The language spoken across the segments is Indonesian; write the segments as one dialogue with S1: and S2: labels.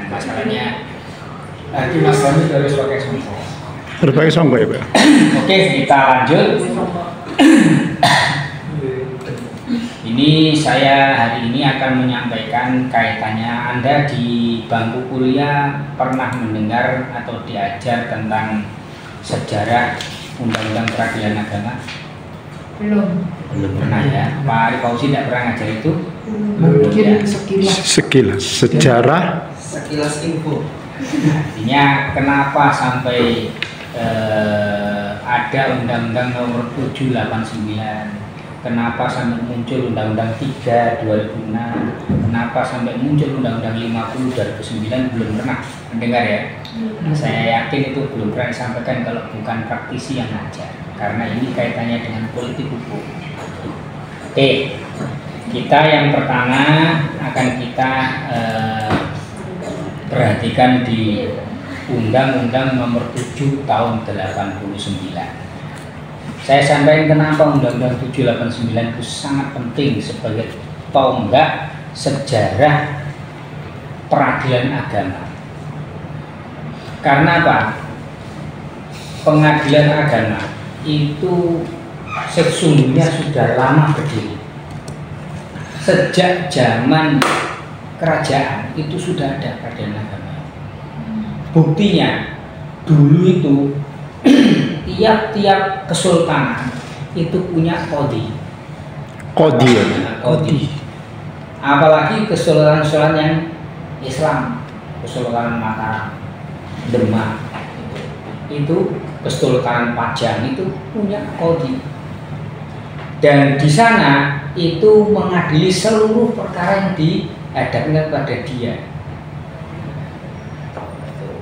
S1: masalahnya nanti Mas Dami harus pakai songkok.
S2: Harus pakai songkok ya Pak?
S1: Oke, kita lanjut. Ini saya hari ini akan menyampaikan kaitannya. Anda di bangku kuliah pernah mendengar atau diajar tentang sejarah Undang-Undang Peradilan Agama? Belum pernah ya. Pak Ari Fauzi tidak pernah ngajar itu?
S3: Mungkin
S1: Ya.
S2: Sekilas sejarah.
S4: Sekilas info.
S1: Artinya kenapa sampai ada Undang-Undang Nomor 789? Kenapa sampai muncul Undang-Undang 3 2006? Kenapa sampai muncul Undang-Undang 50 2009? Belum pernah mendengar ya? Saya yakin itu belum pernah disampaikan kalau bukan praktisi yang ngajar, karena ini kaitannya dengan politik hukum. Oke, kita yang pertama akan kita perhatikan di Undang-Undang Nomor 7 tahun 89. Saya sampaikan kenapa Undang-Undang 789 itu sangat penting sebagai tonggak sejarah peradilan agama. Karena apa? Pengadilan agama itu sesungguhnya sudah lama berdiri. Sejak zaman kerajaan itu sudah ada peradilan agama. Buktinya dulu itu tiap-tiap kesultanan itu punya kodi.
S2: Kodi ya?
S1: Kodi. Apalagi kesultanan-kesultanan yang Islam, Kesultanan Mataram, Demak, itu Kesultanan Pajang itu punya kodi. Dan di sana itu mengadili seluruh perkara yang dihadapkan pada dia.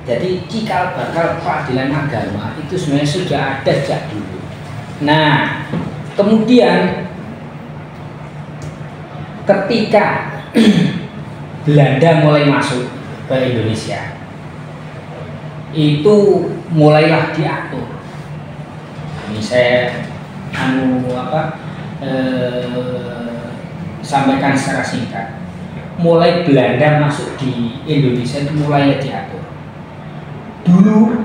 S1: Jadi cikal bakal peradilan agama itu sebenarnya sudah ada sejak dulu. Nah, kemudian ketika Belanda mulai masuk ke Indonesia, itu mulailah diatur. Ini saya sampaikan secara singkat. Mulai Belanda masuk di Indonesia itu mulai diatur. Dulu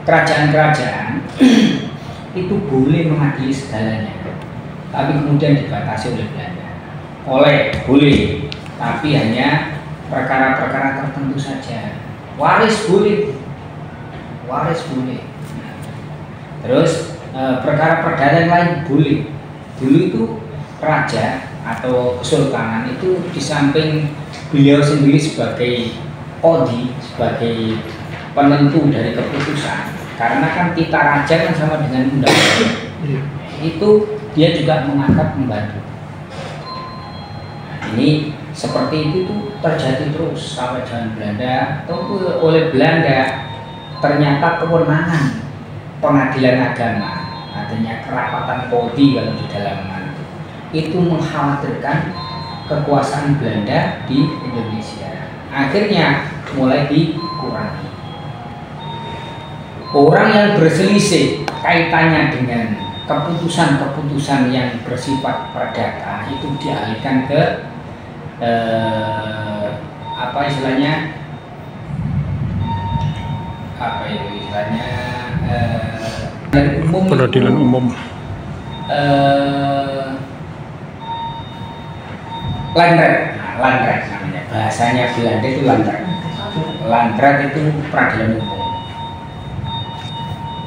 S1: kerajaan-kerajaan itu boleh mengadili segalanya, tapi kemudian dibatasi oleh Belanda. Boleh, tapi hanya perkara-perkara tertentu saja. Waris boleh. Terus perkara perdata yang lain boleh. Dulu itu raja atau kesultanan itu di samping beliau sendiri sebagai kodi, sebagai penentu dari keputusan, karena kan tita raja kan sama dengan undang-undang, itu dia juga mengangkat pembantu. Ini seperti itu tuh terjadi terus sampai zaman Belanda. Oleh Belanda ternyata kewenangan pengadilan agama, artinya kerapatan kodi kalau di dalam itu mengkhawatirkan kekuasaan Belanda di Indonesia. Akhirnya mulai dikurangi. Orang yang berselisih kaitannya dengan keputusan-keputusan yang bersifat perdata itu dialihkan ke
S2: Peradilan umum.
S1: Landrat. Landrat namanya. Bahasanya Belanda itu landrat. Landrat itu peradilan umum.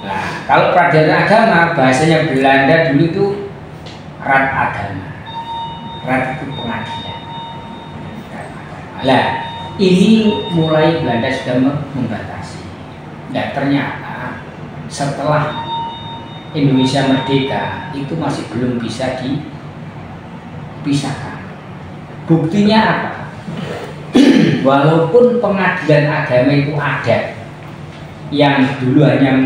S1: Nah, kalau peradilan agama bahasanya Belanda dulu itu rat agama. Rat itu pengadilan. Nah, ini mulai Belanda sudah membatasi. Dan ternyata setelah Indonesia merdeka itu masih belum bisa dipisahkan. Buktinya apa? Walaupun pengadilan agama itu ada, yang dulu hanya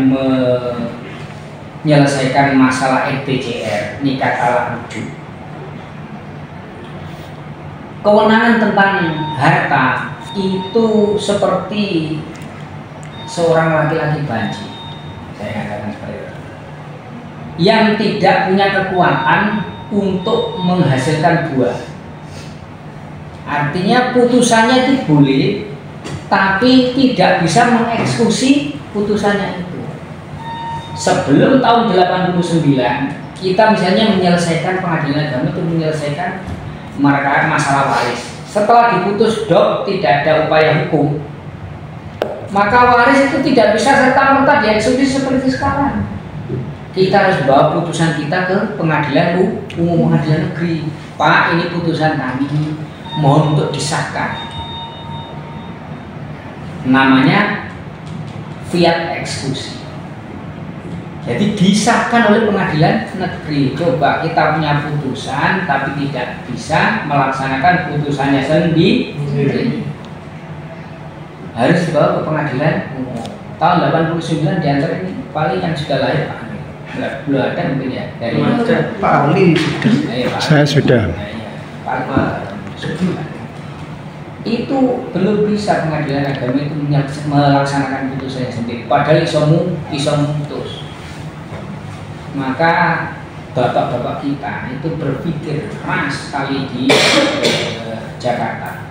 S1: menyelesaikan masalah NTCR, nikah talak rujuk, kewenangan tentang harta itu seperti seorang laki-laki banci, saya katakan seperti itu, yang tidak punya kekuatan untuk menghasilkan buah. Artinya putusannya itu boleh, tapi tidak bisa mengeksekusi putusannya itu. Sebelum tahun 89 kita misalnya menyelesaikan pengadilan agama itu menyelesaikan masalah waris. Setelah diputus dok tidak ada upaya hukum, maka waris itu tidak bisa serta-merta dieksekusi seperti sekarang. Kita harus bawa putusan kita ke pengadilan umum, pengadilan negeri. Pak, ini putusan kami, mohon untuk disahkan. Namanya fiat eksekusi. Jadi disahkan oleh pengadilan negeri. Coba kita punya putusan tapi tidak bisa melaksanakan putusannya sendiri. Harus dibawa ke pengadilan umum. Tahun 89 diantara ini paling yang sudah lahir Pak. Belum ada mungkin ya dari
S3: Pak Ali
S2: Saya sudah.
S1: Itu belum bisa pengadilan agama itu melaksanakan putusannya sendiri. Padahal iso mutus. Maka bapak-bapak kita itu berpikir keras sekali di Jakarta.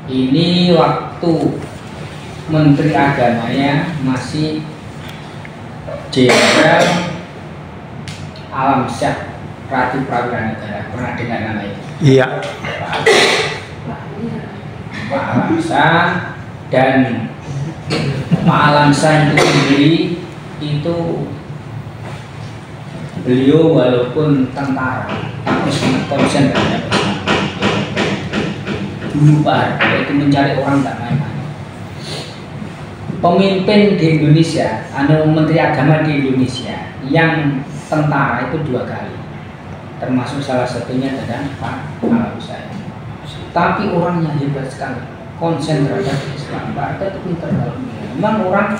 S1: Ini waktu Menteri Agamanya masih Jenderal Alamsyah Ratu Prawira Negara. Pernah dengar nama itu?
S2: Iya.
S1: Pak Alamsyah dan Pak Alamsyah itu sendiri itu beliau walaupun tentara tapi sangat konsen terhadap Islam. Dulu Pak itu mencari orang tak main-main. Pemimpin di Indonesia, Menteri Agama di Indonesia yang tentara itu 2 kali, termasuk salah satunya adalah Pak Alamsyah. Tapi orangnya hebat sekali, konsen terhadap Islam. Pak Harto itu pintar dalam memang orang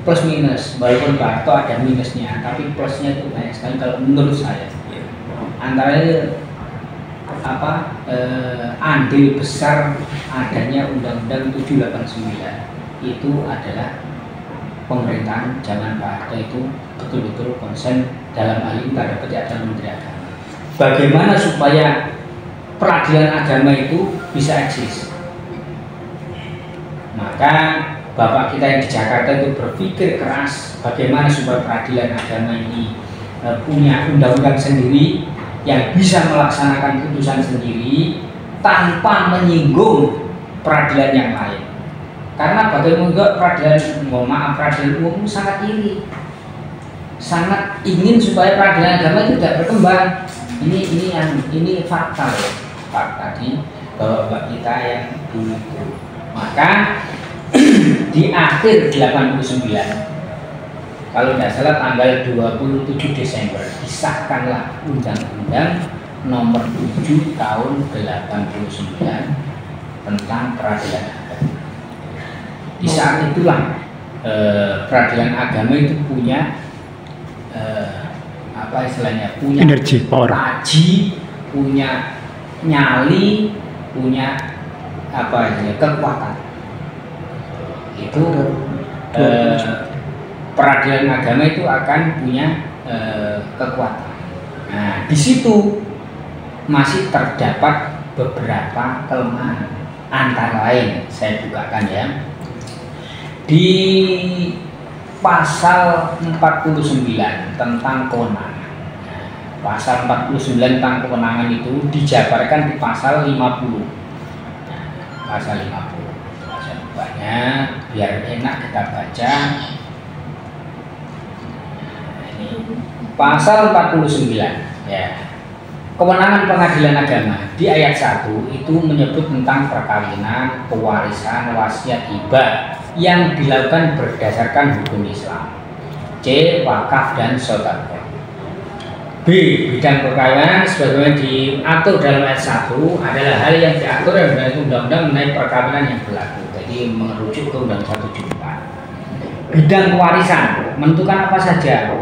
S1: plus minus, walaupun Pak Harto ada minusnya, tapi plusnya itu banyak sekali kalau menurut saya. Antara andil besar adanya Undang-Undang 789 itu adalah pemerintahan zaman Pak Harto itu betul-betul konsen dalam hal ini terhadap ada Menteri Agama. Bagaimana supaya peradilan agama itu bisa eksis? Maka bapak kita yang di Jakarta itu berpikir keras bagaimana supaya peradilan agama ini punya undang-undang sendiri yang bisa melaksanakan putusan sendiri tanpa menyinggung peradilan yang lain. Karena bagaimana juga peradilan umum sangat iri, sangat ingin supaya peradilan agama itu tidak berkembang. Ini fakta ya, fakta di bapak kita yang dulu. Maka di akhir 89, kalau tidak salah tanggal 27 Desember disahkanlah Undang-Undang Nomor 7 Tahun 89 tentang peradilan agama. Di saat itulah peradilan agama itu punya apa istilahnya, punya
S2: energi, power,
S1: taji, punya nyali, punya apa istilahnya, kekuatan. Itu peradilan agama itu akan punya kekuatan. Nah, di situ masih terdapat beberapa kelemahan. Antara lain saya bukakan ya. Di pasal 49 tentang kewenangan. Pasal 49 tentang kewenangan itu dijabarkan di pasal 50. Nah, pasal 50. Saya bukanya biar enak kita baca. Nah, ini pasal 49 ya. Kewenangan pengadilan agama di ayat 1 itu menyebut tentang perkawinan, pewarisan, wasiat, hibah yang dilakukan berdasarkan hukum Islam. C. Wakaf dan sedekah. B. Bidang perkawinan sebagaimana diatur dalam ayat 1 adalah hal yang diatur dalam undang-undang mengenai perkawinan yang berlaku. Jadi merujuk ke Undang-Undang 1 Bidang pewarisan menentukan apa saja.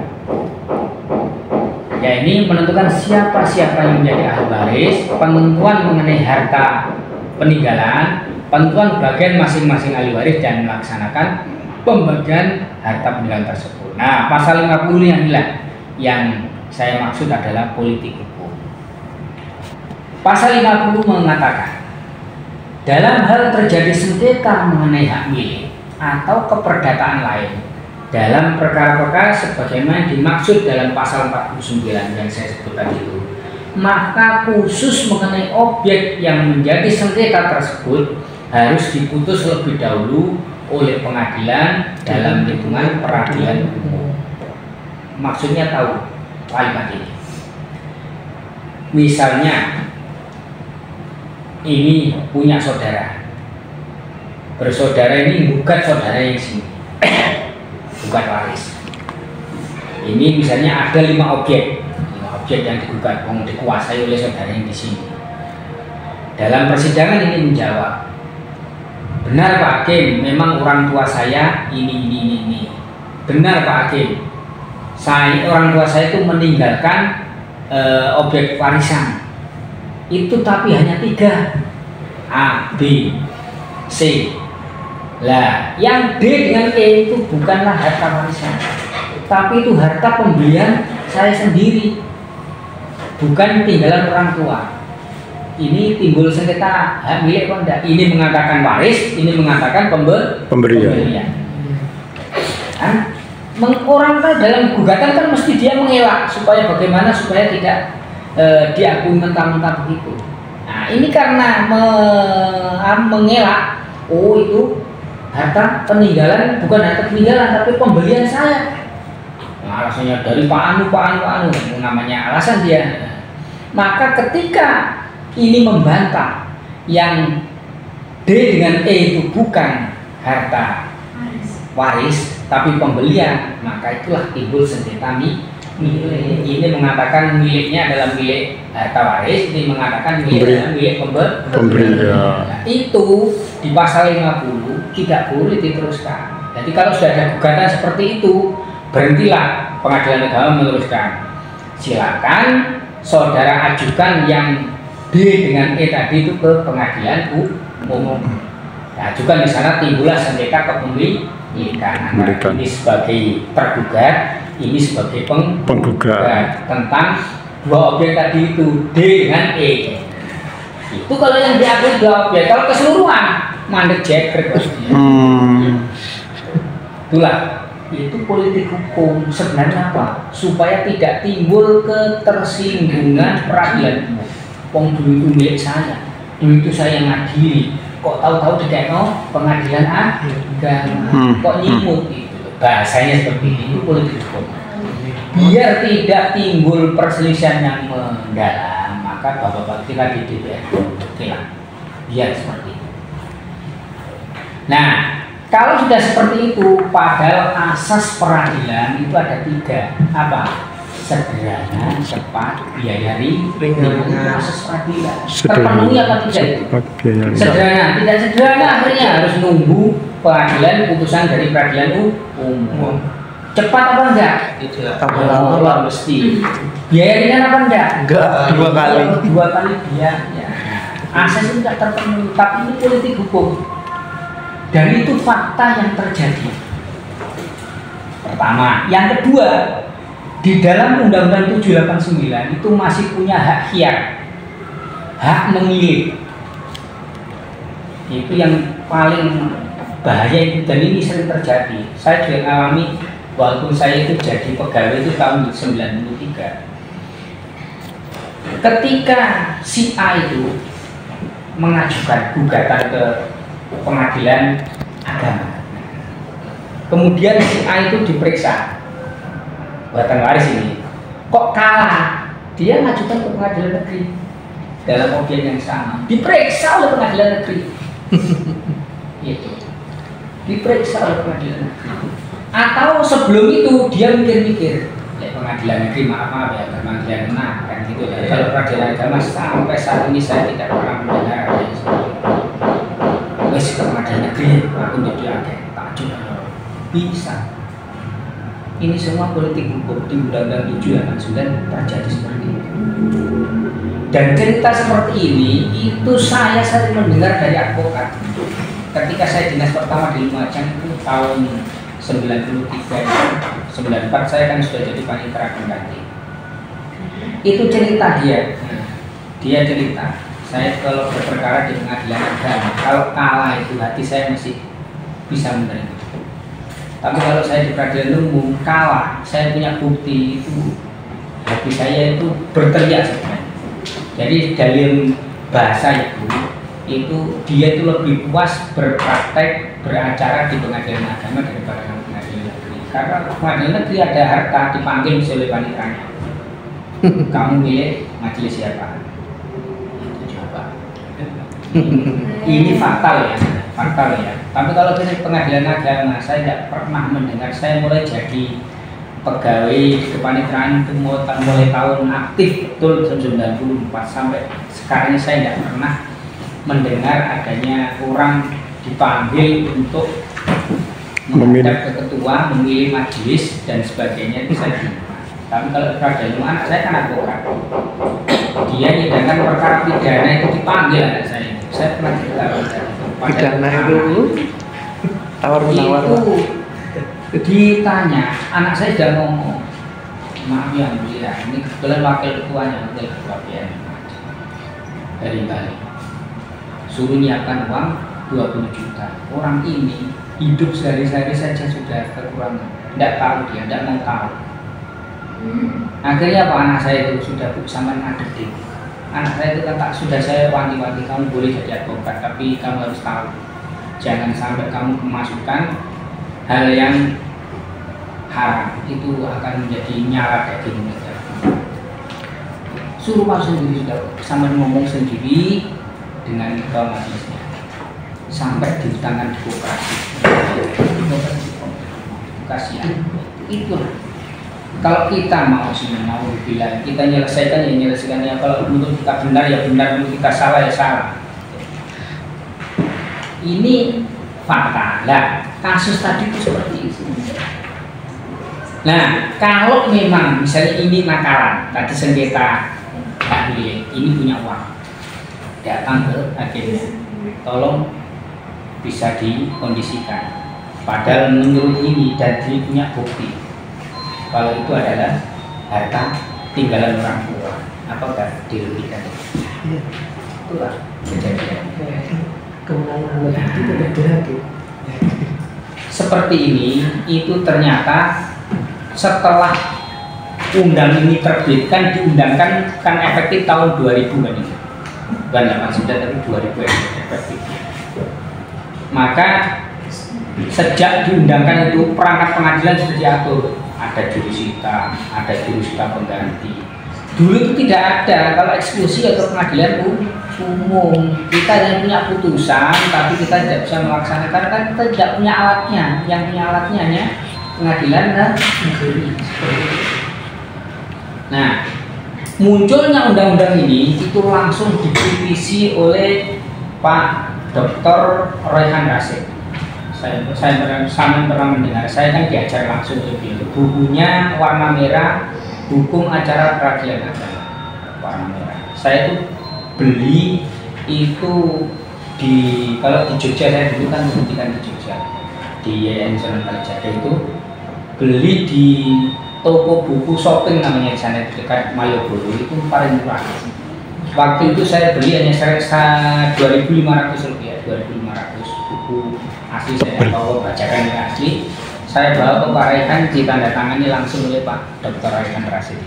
S1: Ya, ini menentukan siapa-siapa yang menjadi ahli waris, penentuan mengenai harta peninggalan, penentuan bagian masing-masing ahli waris dan melaksanakan pembagian harta peninggalan tersebut. Nah, pasal 50 inilah yang saya maksud adalah politik hukum. Pasal 50 mengatakan dalam hal terjadi sengketa mengenai hak milik atau keperdataan lain dalam perkara-perkara sebagaimana dimaksud dalam pasal 49 yang saya sebut tadi itu, maka khusus mengenai objek yang menjadi sengketa tersebut harus diputus lebih dahulu oleh pengadilan dalam hitungan peradilan umum. Maksudnya tahu kalimat ini. Misalnya ini punya saudara, bersaudara ini gugat saudara yang sini, gugat waris. Ini misalnya ada 5 objek yang digugat, yang dikuasai oleh saudara yang di sini. Dalam persidangan ini menjawab, benar Pak Hakim, memang orang tua saya ini. Benar Pak Hakim, orang tua saya itu meninggalkan objek warisan itu tapi hanya 3, A, B, C. Lah, yang D dengan E itu bukanlah harta warisan, tapi itu harta pembelian saya sendiri, bukan tinggalan orang tua. Ini timbul sengketa hak milik apa enggak? Ini mengatakan waris, ini mengatakan pemberian. Kan? Orang kan dalam gugatan kan mesti dia mengelak supaya bagaimana supaya tidak diakui mentah-mentah begitu. Nah, ini karena mengelak, oh itu harta peninggalan, bukan harta peninggalan tapi pembelian saya. Nah, alasannya dari Pak Anu, namanya alasan dia. Maka ketika ini membantah yang D dengan E itu bukan harta waris tapi pembelian, maka itulah timbul sengketa milik. Ini mengatakan miliknya adalah milik harta waris, ini mengatakan milik milik pemberian. Nah, itu di pasal 50 tidak boleh diteruskan. Jadi kalau sudah ada gugatan seperti itu, berhentilah pengadilan agama meneruskan. Silakan saudara ajukan yang D dengan E tadi itu ke pengadilan umum. Nah, ajukan di sana timbullah sengketa kepemilikan antara ini sebagai tergugat, ini sebagai penggugat tentang 2 objek tadi itu D dengan E. Itu kalau yang diakui 2 objek, kalau keseluruhan mandek jeker. Itulah, itu politik hukum sebenarnya apa? Supaya tidak timbul ketersinggungan peradilan umum. Wong dulu itu milik saya, dulu itu saya yang ngadili, kok tahu-tahu tidak mau pengadilan agama, kok nyimut gitu. Bahasanya seperti itu politik hukum. Biar tidak timbul perselisihan yang mendalam, maka bapak-bapak kita di DPR biar seperti itu. Nah, kalau sudah seperti itu, padahal asas peradilan itu ada 3, apa? Sederhana, cepat, biaya ringan. Asas peradilan terpenuhi apa tidak? Sederhana, tidak sederhana akhirnya harus nunggu pengadilan putusan dari peradilan umum. Cepat apa enggak? Tambah mesti. Biaya ringan apa enggak?
S2: Enggak, 2 kali.
S1: 2 kali biaya. Asas itu tidak terpenuhi, tapi ini politik hukum. Dan itu fakta yang terjadi. Pertama, yang kedua, di dalam Undang-Undang 789 itu masih punya hak khiyar, hak memilih. Itu yang paling bahaya itu, dan ini sering terjadi. Saya juga mengalami walaupun saya itu jadi pegawai itu tahun 93. Ketika si A itu mengajukan gugatan ke pengadilan agama, kemudian si A itu diperiksa buatan waris ini, kok kalah, dia ngajukan ke pengadilan negeri dalam objek yang sama, diperiksa oleh pengadilan negeri. Itu diperiksa oleh pengadilan negeri. Atau sebelum itu dia mikir-mikir, ya pengadilan negeri maaf ya, pengadilan kan gitu ya. Kalau pengadilan agama sampai saat ini saya tidak pernah mendengar ada yang seperti itu. Wes ke pengadilan negeri, aku jadi agak takjub bisa. Ini semua politik hukum di Undang-Undang 789 terjadi seperti itu. Dan cerita seperti ini itu saya sering mendengar dari advokat. Ketika saya dinas pertama di Lumajang itu tahun 93, 94 saya kan sudah jadi panitera pengganti. Itu cerita dia cerita. Saya kalau berperkara di pengadilan agama, kalau kalah itu hati saya masih bisa menerima. Tapi kalau saya di peradilan umum kalah, saya punya bukti itu hati saya itu berteriak sebenarnya. Jadi dalam bahasa itu dia itu lebih puas berpraktek beracara di pengadilan agama daripada pengadilan negeri. Karena pengadilan negeri ada harta dipanggil oleh paniteranya. Kamu milik majelis siapa? Itu coba. Ini fatal ya. Tapi kalau di pengadilan agama saya tidak pernah mendengar. Saya mulai jadi pegawai di kepaniteraan itu mulai tahun aktif betul tahun 94 sampai sekarang saya tidak pernah mendengar adanya orang dipanggil untuk menghadap ke ketua, memilih majelis dan sebagainya itu saya tidak. Tapi kalau peradilan anak saya kan advokat, dia nyidangkan perkara pidana itu dipanggil anak saya. Saya pernah cerita
S3: pidana itu tawar menawar.
S1: Itu ditanya, anak saya sudah ngomong, maaf ya mulia, ini kebetulan wakil ketuanya, wakil ketua PN dari Bali, suruh nyiapkan uang 20 juta. Orang ini hidup sehari-hari saja sudah kekurangan, tidak tahu dia, tidak mau tahu. Akhirnya apa, anak saya itu sudah sampai ngadep. Anak saya itu kata, sudah saya wanti-wanti, kamu boleh jadi advokat, tapi kamu harus tahu, jangan sampai kamu kemasukan hal yang haram, itu akan menjadi nyala daging negara. Suruh masuk sendiri, sudah sampai ngomong sendiri dengan ketua majelisnya, sampai di tangan di koperasi. Kasihan. Itu kalau kita mau bilang kita nyelesaikannya, kalau menurut kita benar ya benar, menurut kita salah ya salah. Ini fakta. Nah, kasus tadi itu seperti itu. Nah, kalau memang misalnya ini nakalan, tadi sengketa ahli, ini punya uang, datang ke akhirnya, tolong bisa dikondisikan. Padahal menurut ini dan dia punya bukti kalau itu adalah harta tinggalan orang tua, apakah dirugikan? Itulah kejadian. Seperti ini, itu ternyata setelah undang ini terbitkan, diundangkan kan efektif tahun 2000 kan ini, bukan 89 tapi 2000 efektif. Maka sejak diundangkan itu perangkat pengadilan sudah diatur, ada jurusita, ada jurusita pengganti. Dulu itu tidak ada, kalau eksekusi atau pengadilan umum kita yang punya putusan, tapi kita tidak bisa melaksanakan karena kita tidak punya alatnya. Yang punya alatnya hanya pengadilan dan negeri. Nah, munculnya undang-undang ini itu langsung dikritisi oleh Pak Dr. Royhan Rasid. Saya pernah mendengar, saya kan diajar langsung itu bukunya warna merah, hukum acara peradilan agama warna merah. Saya itu beli itu di, kalau di Jogja saya dulu kan pendidikan di Jogja di YN Sunan Kalijaga, itu beli di toko buku shopping namanya di sana dekat Malioboro, itu paling murah. Waktu itu saya beli hanya 2.500 rupiah, 2.500 buku asli, saya bawa bacakan yang asli, saya bawa ke Pak Raihan, ditandatangani langsung oleh Pak Dr. Raihan Rasid.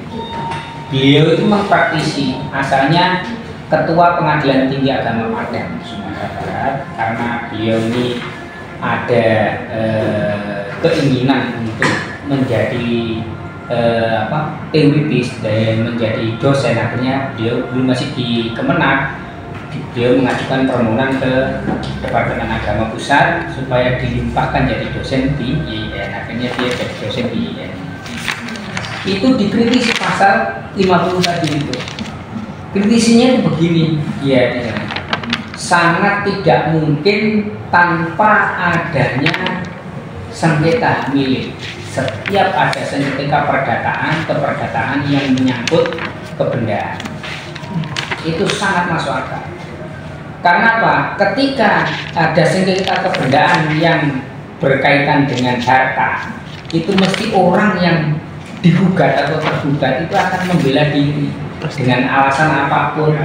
S1: Beliau itu memang praktisi, asalnya Ketua Pengadilan Tinggi Agama Padang Sumatera Barat, karena beliau ini ada keinginan untuk menjadi teoritis dan menjadi dosen. Akhirnya beliau belum masih di Kemenak, beliau mengajukan permohonan ke Departemen Agama Pusat supaya dilimpahkan jadi dosen di IAIN. Akhirnya dia jadi dosen di IAIN. Itu dikritisi pasal 50 tadi itu. Kritisinya itu begini, ya, sangat tidak mungkin tanpa adanya sengketa milik. Setiap ada sengketa keperdataan yang menyangkut kebendaan, itu sangat masuk akal. Karena apa? Ketika ada sengketa kebendaan yang berkaitan dengan harta, itu mesti orang yang digugat atau tergugat itu akan membela diri dengan alasan apapun,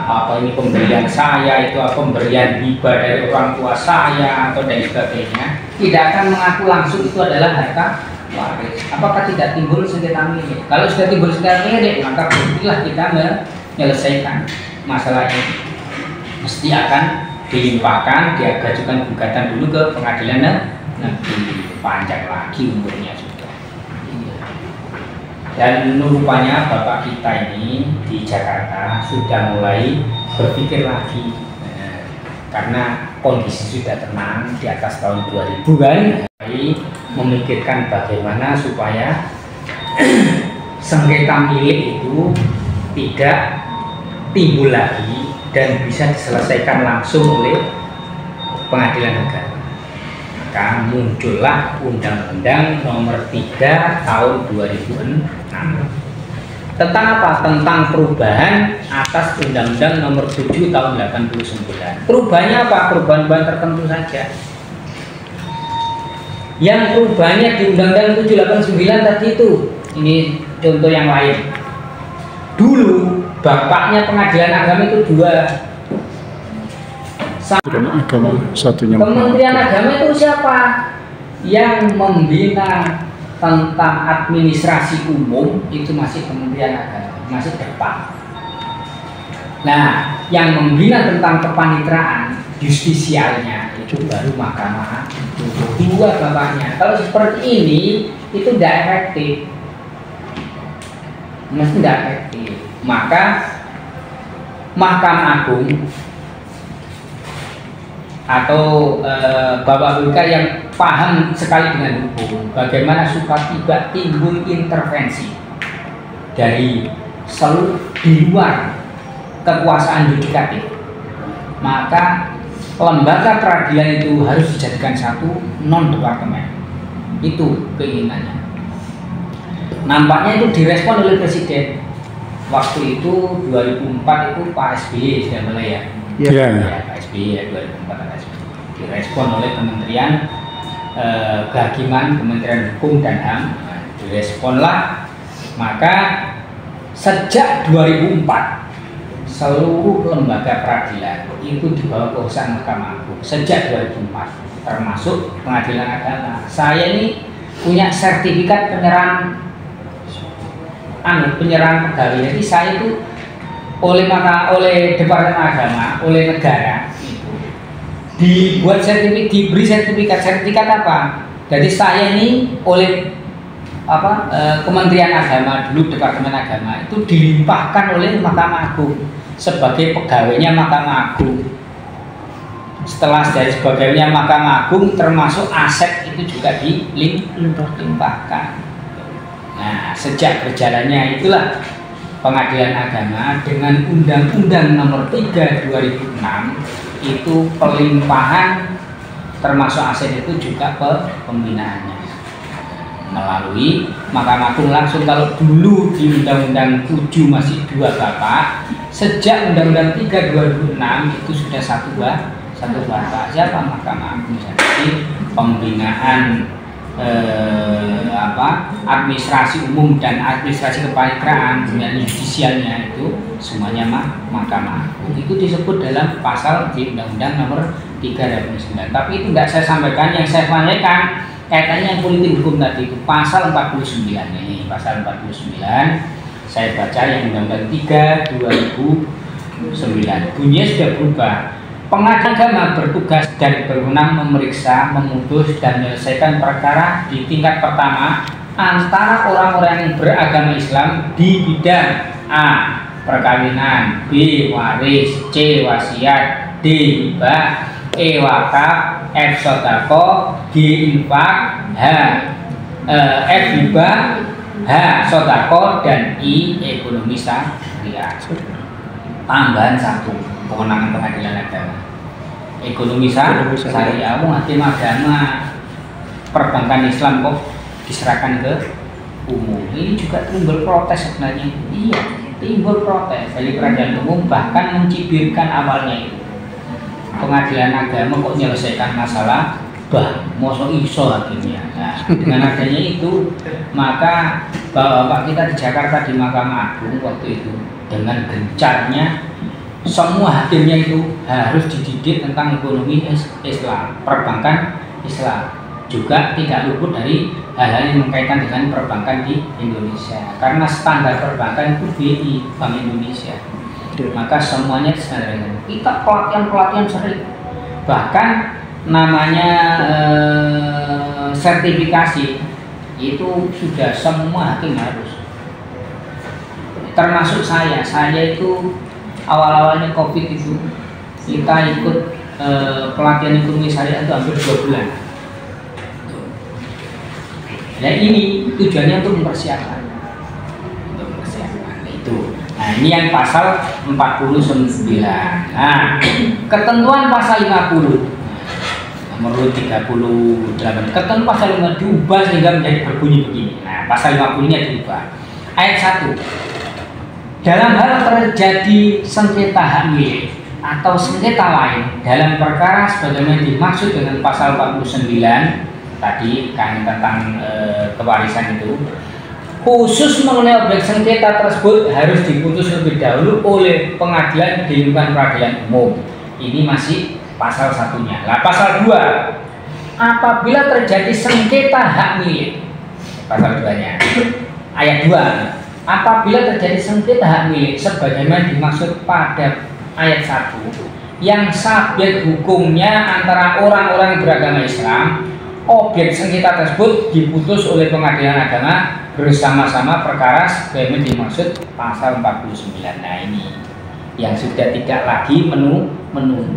S1: apa ini pemberian saya, itu pemberian hibah dari orang tua saya atau dan sebagainya, tidak akan mengaku langsung itu adalah harta waris. Apakah tidak timbul sengketa milik? Kalau sudah timbul sengketa milik, maka berarti kita menyelesaikan masalah ini. Mesti akan dilimpahkan, diajukan gugatan dulu ke pengadilan negeri, panjang lagi umurnya sudah. Dan rupanya bapak kita ini di Jakarta sudah mulai berpikir lagi, karena kondisi sudah tenang di atas tahun 2000 kan, memikirkan bagaimana supaya sengketa milik itu tidak timbul lagi dan bisa diselesaikan langsung oleh pengadilan negara. Maka muncullah Undang-Undang Nomor 3 Tahun 2006 tentang apa? Tentang perubahan atas Undang-Undang Nomor 7 Tahun 89. Perubahannya apa? Perubahan-perubahan tertentu saja. Yang perubahannya di Undang-Undang 789 tadi itu, ini contoh yang lain. Dulu bapaknya pengadilan agama itu dua. Kementerian Agama itu siapa? Yang membina tentang administrasi umum itu masih Kementerian Agama, masih depan. Nah, yang membina tentang kepanitraan justisialnya itu baru Mahkamah Agung. Dua bapaknya. Kalau seperti ini itu tidak efektif. Mesti tidak efektif. Maka Mahkamah Agung atau Bapak BK yang paham sekali dengan hukum, bagaimana supaya tidak timbul intervensi dari di luar kekuasaan yudikatif, maka lembaga peradilan itu harus dijadikan satu non-departemen. Itu keinginannya. Nampaknya itu direspon oleh Presiden. Waktu itu 2004 itu Pak SBY sudah mulai ya.
S2: Ya.
S1: Ya, Pak SBY ya 2004 Pak SBY. Direspon oleh Kementerian Kehakiman, Kementerian Hukum dan HAM. Diresponlah. Maka sejak 2004 seluruh lembaga peradilan itu dibawa ke urusan Mahkamah Agung. Sejak 2004 termasuk Pengadilan Agama. Saya ini punya sertifikat penyerahan pegawai. Jadi saya itu oleh Departemen Agama, oleh negara itu dibuat sertifikat, diberi sertifikat apa? Jadi saya ini oleh Kementerian Agama dulu, Departemen Agama itu dilimpahkan oleh Mahkamah Agung sebagai pegawainya Mahkamah Agung. Setelah jadi sebagainya Mahkamah Agung, termasuk aset itu juga dilimpahkan. Nah, sejak berjalannya itulah Pengadilan Agama dengan Undang-Undang Nomor 3 2006 itu pelimpahan termasuk aset itu juga pembinaannya melalui Mahkamah Agung langsung. Kalau dulu di Undang-Undang 7 masih dua bapak, sejak Undang-Undang 3 2006 itu sudah satu bapak. Siapa? Mahkamah Agung. Jadi pembinaan administrasi umum dan administrasi kepanitraan dengan judisialnya itu semuanya Mahkamah Agung. Itu disebut dalam pasal di Undang-Undang Nomor 3 2009. Tapi itu tidak saya sampaikan. Yang saya sampaikan kaitannya yang politik hukum tadi itu pasal 49 ini. Pasal 49 saya baca yang Undang-Undang 3 2009. Bunyinya sudah berubah. Pengadilan Agama bertugas dan berwenang memeriksa, memutus, dan menyelesaikan perkara di tingkat pertama antara orang-orang yang beragama Islam di bidang A. Perkawinan, B. Waris, C. Wasiat, D. Hibah, E. Wakaf, F. Sodako, G. Infak, F. Hibah, H. Sodako, dan I. Ekonomi syariah. Tambahan satu kewenangan Pengadilan Agama, ekonomi syariah. Hakim agama perbankan Islam kok diserahkan ke umum. Ini juga timbul protes sebenarnya. Iya, timbul protes dari peradilan umum, bahkan mencibirkan awalnya itu Pengadilan Agama kok menyelesaikan masalah mosok iso hakimnya. Nah, dengan adanya itu maka bapak kita di Jakarta di Mahkamah Agung waktu itu dengan gencarnya semua hakimnya itu harus dididik tentang ekonomi Islam, perbankan Islam. Juga tidak luput dari hal-hal yang berkaitan dengan perbankan di Indonesia. Karena standar perbankan itu BI, Bank Indonesia. Maka semuanya standar. Kita pelatihan sering. Bahkan namanya sertifikasi itu sudah semua hakim harus. Termasuk saya itu awal-awalnya COVID itu kita ikut pelatihan ekonomi syariah itu hampir 2 bulan. Nah ini tujuannya untuk mempersiapkan itu. Nah ini yang pasal 49. Nah ketentuan pasal 50 nomor 38, ketentuan pasal 50 diubah sehingga menjadi berbunyi begini. Nah pasal 50 ini diubah. Ayat 1. Dalam hal terjadi sengketa hak milik atau sengketa lain dalam perkara sebagaimana dimaksud dengan pasal 49 tadi kan tentang kewarisan itu, khusus mengenai objek sengketa tersebut harus diputus lebih dahulu oleh pengadilan di lingkungan peradilan umum. Ini masih pasal satunya. Lah pasal 2, apabila terjadi sengketa hak milik, pasal 2-nya ayat 2, apabila terjadi sengketa hak milik sebagaimana dimaksud pada ayat 1 yang subjek hukumnya antara orang-orang beragama Islam, objek sengketa tersebut diputus oleh pengadilan agama bersama-sama perkara sebagaimana dimaksud pasal 49. Nah ini yang sudah tidak lagi menunggu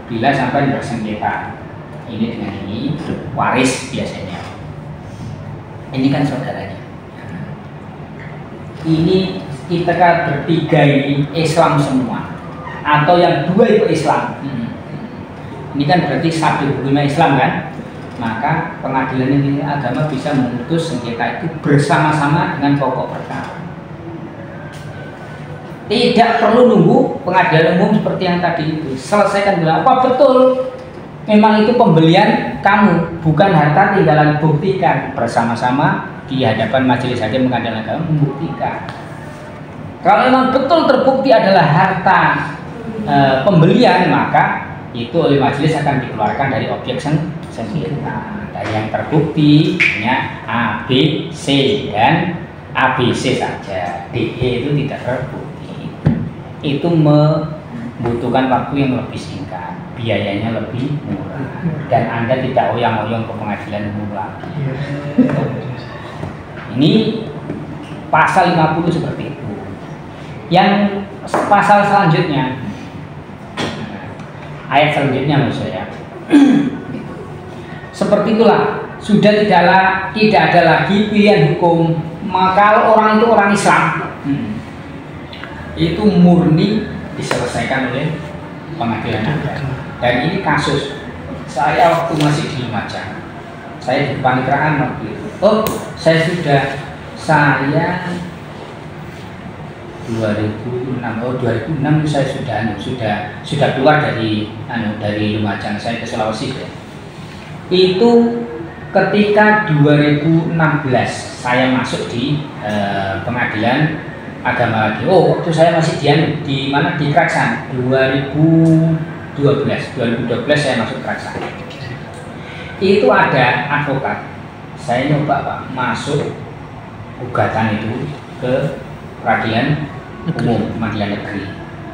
S1: bila sampai bersengketa ini dengan ini waris biasanya. Ini kan saudaranya. Ini kita kan bertiga ini Islam semua atau yang 2 itu Islam. Ini kan berarti subjek hukumnya Islam kan? Maka pengadilan ini agama bisa memutus sengketa itu bersama-sama dengan pokok perkara. Tidak perlu nunggu pengadilan umum seperti yang tadi itu. Selesaikan dulu. Apa betul memang itu pembelian kamu, bukan harta tinggalan, buktikan bersama-sama di hadapan majelis hakim pengadilan agama, membuktikan. Kalau memang betul terbukti adalah harta pembelian, maka itu oleh majelis akan dikeluarkan dari objek sengketa. Dan yang terbukti hanya A, B, C dan ABC saja. DE itu tidak terbukti. Itu membutuhkan waktu yang lebih singkat, biayanya lebih murah, dan Anda tidak oyang-oyang ke pengadilan umum lagi. Ini pasal 50 seperti itu. Yang pasal selanjutnya, ayat selanjutnya maksud saya. Seperti itulah, sudah tidak ada lagi pilihan hukum. Maka orang itu orang Islam, itu murni diselesaikan oleh pengadilan agama. Dan ini kasus saya waktu masih di Lumajang, saya di Panitraan waktu itu. Saya 2006 saya sudah keluar dari Lumajang, saya ke Sulawesi ya. Itu ketika 2016 saya masuk di pengadilan agama lagi. Waktu saya masih di mana, di Kraksan. 2012 saya masuk Kraksan. Itu ada advokat, saya nyoba Pak masuk gugatan itu ke peradilan umum, pengadilan negeri.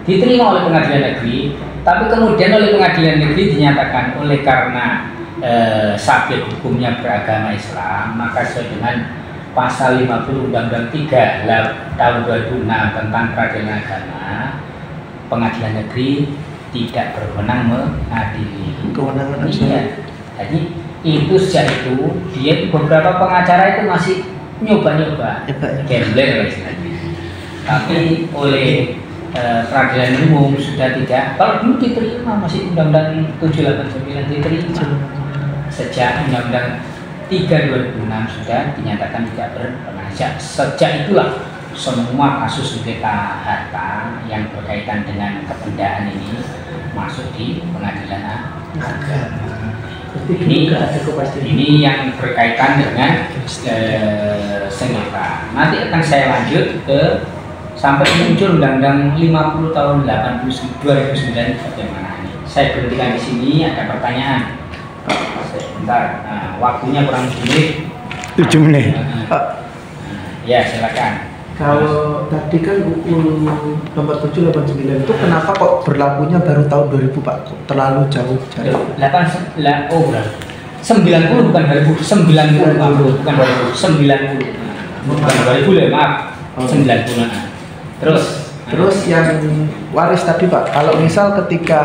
S1: Diterima oleh pengadilan negeri, tapi kemudian oleh pengadilan negeri dinyatakan oleh karena subjek hukumnya beragama Islam, maka sesuai dengan pasal 50 Undang-Undang 3 tahun 2006 tentang peradilan agama, pengadilan negeri tidak berwenang mengadili.
S3: Kewenangan
S1: iya. Jadi itu sejak itu dia beberapa pengacara itu masih nyoba-nyoba gambler istilahnya. Tapi oleh peradilan umum sudah tidak. Kalau dulu diterima, masih Undang-Undang 789 diterima. Sejak Undang-Undang 3 2006 sudah dinyatakan tidak berwenang. Sejak itulah semua kasus sengketa harta yang berkaitan dengan kebendaan ini masuk di pengadilan agama. Ini yang berkaitan dengan sengketa. Nanti akan saya lanjut ke sampai muncul Undang-Undang 50 tahun 2009 bagaimana ini? Saya berhentikan di sini, ada pertanyaan. Sebentar, waktunya kurang 7 menit.
S2: 7 menit.
S1: Ya, silakan.
S3: Kalau tadi kan UU nomor 7 89 itu kenapa kok berlakunya baru tahun 2000 Pak? Kok terlalu jauh jarak?
S1: 90 bukan 2000, 90 Pak. Bukan 2000, 90. Bukan 2000 ya, maaf. 90.
S3: Terus yang waris tadi Pak, kalau misal ketika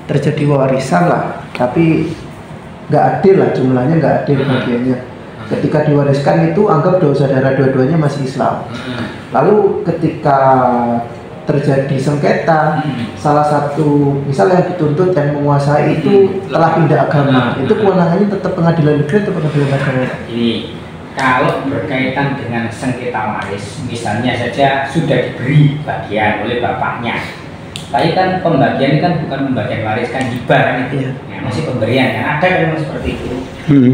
S3: terjadi warisan lah, tapi nggak adil lah jumlahnya, nggak adil bagiannya. Ketika diwariskan itu anggap dua saudara dua-duanya masih Islam. Lalu ketika terjadi sengketa, salah satu misal yang dituntut dan menguasai itu telah pindah agama, itu kewenangannya tetap pengadilan negeri atau pengadilan agama?
S1: Ini kalau berkaitan dengan sengketa waris, misalnya saja sudah diberi bagian oleh bapaknya, tapi kan pembagian kan bukan pembagian waris, kan hibah kan itu, ya, masih pemberian kan, ada kan seperti itu.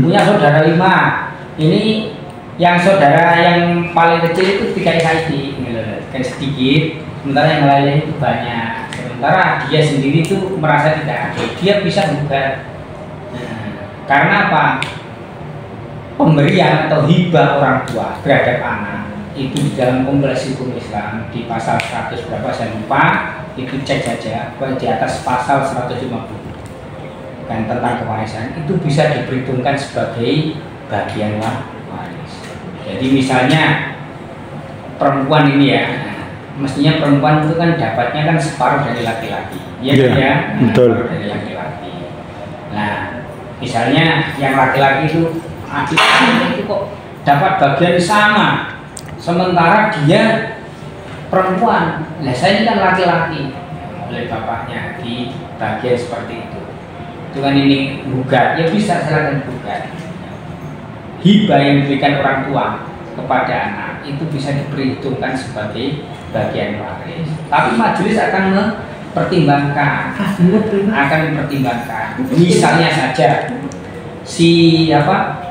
S1: Punya saudara 5, ini yang saudara yang paling kecil itu 3 SID, kan sedikit, sementara yang lainnya itu banyak. Sementara dia sendiri itu merasa tidak adil, dia bisa gugat. Karena apa? Pemberian atau hibah orang tua terhadap anak itu di dalam Kompleks Hukum Islam di pasal 100 berapa saya lupa, itu cek saja di atas pasal 150 dan tentang kewarisan itu bisa diperhitungkan sebagai bagian waris. Jadi misalnya perempuan ini ya, mestinya perempuan itu kan dapatnya kan separuh dari laki-laki, ya, ya,
S2: betul.
S1: Separuh dari laki-laki. Nah, misalnya yang laki-laki itu adiknya itu kok dapat bagian sama, sementara dia perempuan. Nah, saya ini kan laki-laki, oleh bapaknya di bagian seperti itu. Itu kan ini gugat, ya bisa silakan gugat. Hibah yang diberikan orang tua kepada anak itu bisa diperhitungkan sebagai bagian waris. Tapi majelis akan mempertimbangkan, Misalnya saja si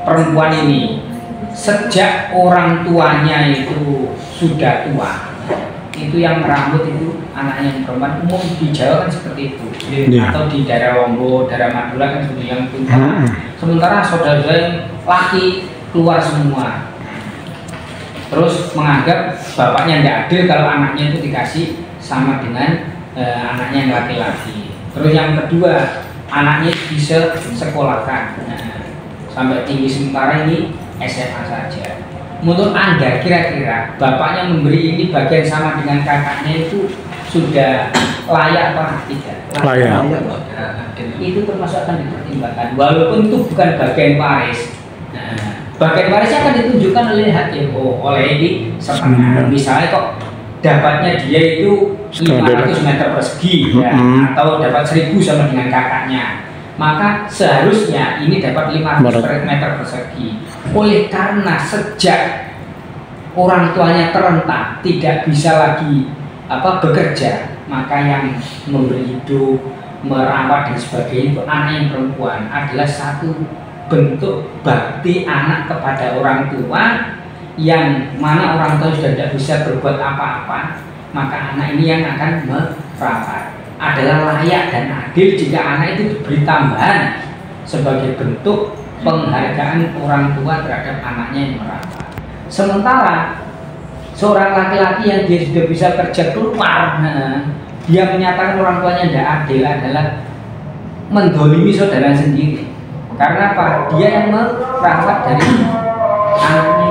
S1: perempuan ini sejak orang tuanya itu sudah tua, itu yang merambut itu anaknya yang perempuan, umum di Jawa kan seperti itu, atau di daerah Lombok, daerah Madura kan seperti yang tua. Sementara saudara yang laki keluar semua, terus menganggap bapaknya tidak adil kalau anaknya itu dikasih sama dengan anaknya yang laki-laki. Terus yang kedua, anaknya bisa sekolahkan sampai tinggi, sementara ini SMA saja. Menurut Anda kira-kira bapaknya memberi ini bagian sama dengan kakaknya itu sudah layak apa tidak?
S2: Layak.
S1: Itu termasuk akan dipertimbangkan, walaupun itu bukan bagian waris. Bagian warisnya akan ditunjukkan oleh hakim, oleh ini sepakat. Misalnya kok dapatnya dia itu 500 meter persegi, ya, atau dapat 1000 sama dengan kakaknya, maka seharusnya ini dapat 500 meter persegi. Oleh karena sejak orang tuanya terentang, tidak bisa lagi bekerja, maka yang memberi hidup, merawat dan sebagainya itu anak yang perempuan adalah satu bentuk bakti anak kepada orang tua, yang mana orang tua sudah tidak bisa berbuat apa-apa, maka anak ini yang akan merawat. Adalah layak dan adil jika anak itu diberi tambahan sebagai bentuk penghargaan orang tua terhadap anaknya yang merawat. Sementara seorang laki-laki yang dia sudah bisa kerja keluar, dia menyatakan orang tuanya tidak adil adalah mendolimi saudara sendiri. Karena apa? Dia yang merawat dari anaknya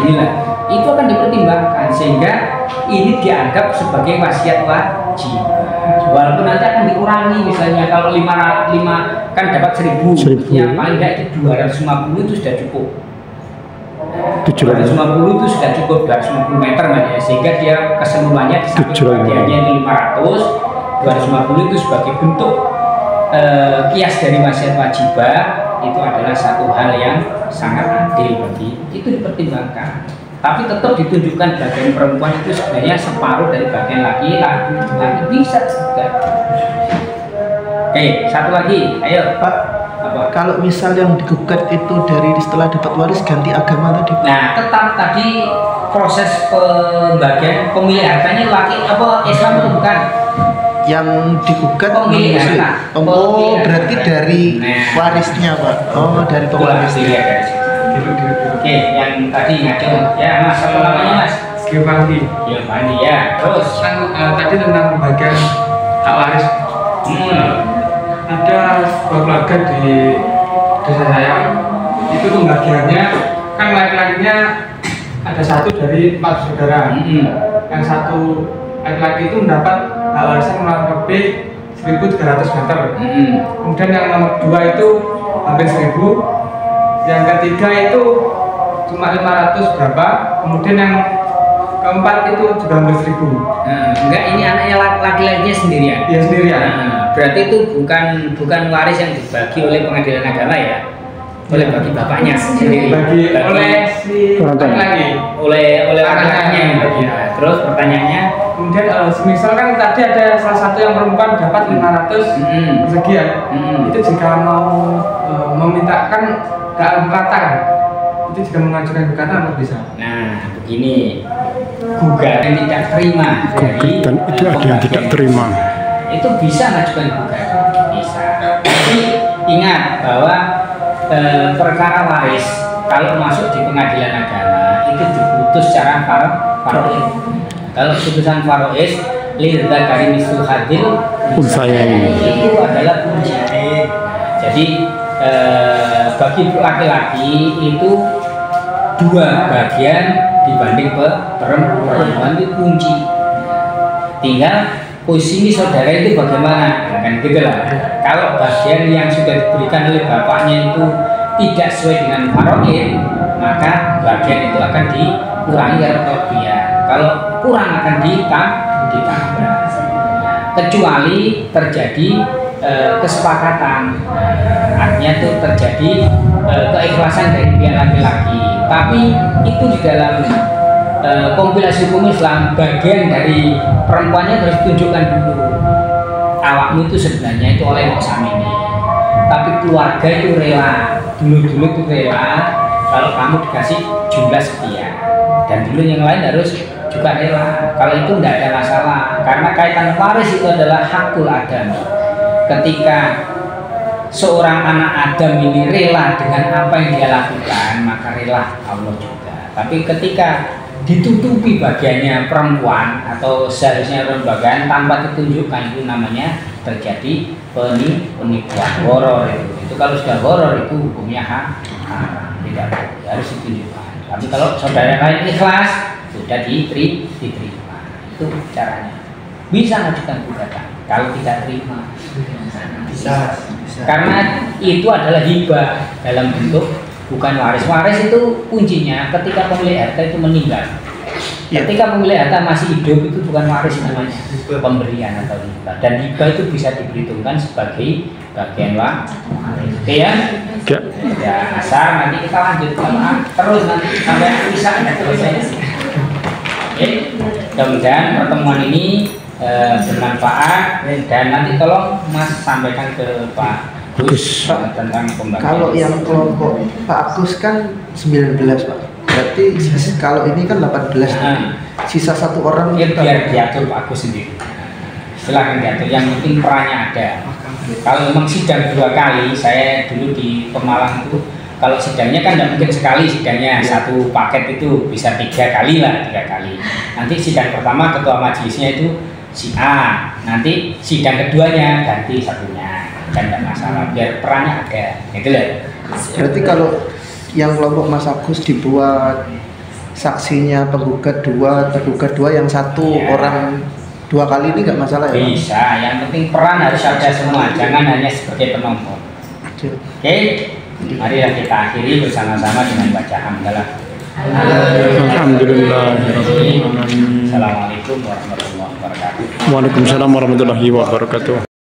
S1: inilah, itu akan dipertimbangkan sehingga ini dianggap sebagai wasiat wajib. Walaupun nanti akan dikurangi, misalnya kalau 5 kan dapat 1000, yang paling tidak itu 250 itu sudah cukup. 250 itu sudah cukup, 250 meter ya, sehingga dia keseluruhannya bagiannya itu 500, 250 itu sebagai bentuk kias dari wasiat wajibah. Itu adalah satu hal yang sangat adil bagi, itu dipertimbangkan. Tapi tetap ditunjukkan bagian perempuan itu sebenarnya separuh dari bagian laki-laki, bisa juga. Oke, satu lagi, ayo
S3: Pak.
S1: Apa?
S3: Kalau misal yang digugat itu dari setelah dapat waris ganti agama tadi.
S1: Nah, tetap tadi proses pembagian pemilihan hartanya laki apa Islam itu bukan?
S3: Yang digugat
S1: Pemilihan
S3: Muslim.
S1: harta.
S3: Oh,
S1: Pemilihan
S3: berarti
S1: harta.
S3: dari
S1: Nah.
S3: warisnya, Pak. Oh, dari
S1: Itulah
S3: pewarisnya.
S1: dilihat dari situ. Oke, yang tadi ngaco ya Mas, apa namanya Mas?
S4: Giovanni.
S1: Ya Fandi ya. Terus
S4: Kan tadi tentang pembagian hak waris. Ada sebuah keluarga di desa saya, itu pembagiannya kan laki-lakinya ada satu dari 4 saudara. Yang satu laki-laki itu mendapat hak warisan kurang lebih 1.300 meter. Kemudian yang nomor 2 itu hampir 1.000. Yang ketiga itu cuma 500 berapa. Kemudian yang keempat itu juga hampir 1.000.
S1: Enggak, ini anaknya laki-lakinya sendirian.
S4: Dia sendirian.
S1: Berarti itu bukan waris yang dibagi oleh pengadilan agama ya, oleh bagi bapaknya sendiri.
S4: Bagi oleh si
S2: Orang tua.
S4: laki-laki.
S1: oleh laki-lakinya yang bagi. Nah, terus pertanyaannya,
S4: Kemudian semisal kan tadi ada salah satu yang perempuan dapat 500 persegian. Itu jika mau memintakan keempatan, itu jika mengajukan gugatan harus bisa.
S1: nah begini, gugatan tidak terima dari
S2: Dan itu ada yang tidak terima.
S1: itu bisa mengajukan gugatan, bisa. Tapi ingat bahwa perkara waris kalau masuk di pengadilan agama itu diputus secara faroid. Kalau putusan faroid lidzakari mislu hadil
S2: Unsayaini.
S1: itu adalah kunci. Jadi bagi laki-laki itu 2 bagian dibanding perempuan itu kunci. Tinggal posisi saudara itu bagaimana, kan gitu lah. Kalau bagian yang sudah diberikan oleh bapaknya itu tidak sesuai dengan faroid, maka bagian itu akan dikurangi kelebihan. Kalau kurang akan ditambah. Kecuali terjadi kesepakatan, artinya itu terjadi keikhlasan dari pihak laki-laki. Tapi itu di dalam kompilasi hukum Islam, bagian dari perempuannya harus ditunjukkan dulu. Awakmu itu sebenarnya itu oleh ini, tapi keluarga itu rela, dulu itu rela kalau kamu dikasih jumlah sekian, dan dulu yang lain harus juga rela. Kalau itu tidak ada masalah, karena kaitan waris itu adalah hakul adam. Ketika seorang anak Adam ini rela dengan apa yang dia lakukan, maka rela Allah juga. Tapi ketika ditutupi bagiannya perempuan atau seharusnya bagian tanpa ditunjukkan, itu namanya terjadi penipuan, horor itu kalau sudah horor itu hukumnya haram, tidak boleh, harus ditunjukkan. Tapi kalau saudara lain ikhlas sudah diterima, itu caranya. Bisa mengajukan gugatan kalau tidak terima,
S3: Bisa.
S1: karena itu adalah hibah dalam bentuk bukan waris. Waris itu kuncinya ketika pemilik harta itu meninggal. Ketika pemilik harta masih hidup itu bukan waris namanya, pemberian atau hibah. Dan hibah itu bisa diperhitungkan sebagai bagian waris. Oke ya? Ya, asal nanti kita lanjut terus nanti sampai bisa selesai. Oke, mudah-mudahan pertemuan ini bermanfaat, dan nanti tolong Mas sampaikan ke Pak Gus tentang pembagian.
S3: Kalau yang kelompok Pak Agus kan 19, Pak. Berarti kalau ini kan 18. Sisa 1 orang
S1: Ya, biar diatur Pak Agus sendiri. Silakan diatur. Yang penting perannya ada. Kalau memang sidang 2 kali, saya dulu di Pemalang itu, kalau sidangnya kan tidak mungkin sekali sidangnya, satu paket itu bisa 3 kali lah, 3 kali. Nanti sidang pertama ketua majelisnya itu si A, nanti sidang keduanya ganti satunya, dan tidak masalah, biar perannya ada, gitu loh.
S3: Berarti kalau yang kelompok Mas Agus dibuat saksinya penggugat 2, tergugat 2, yang 1 orang 2 kali ini nggak masalah ya?
S1: Bisa, yang penting peran harus ada semua, jangan hanya sebagai penonton. Oke, marilah kita akhiri bersama-sama dengan baca hamdalah.
S2: Alhamdulillah.
S1: Assalamualaikum warahmatullahi wabarakatuh.
S2: Waalaikumsalam warahmatullahi wabarakatuh.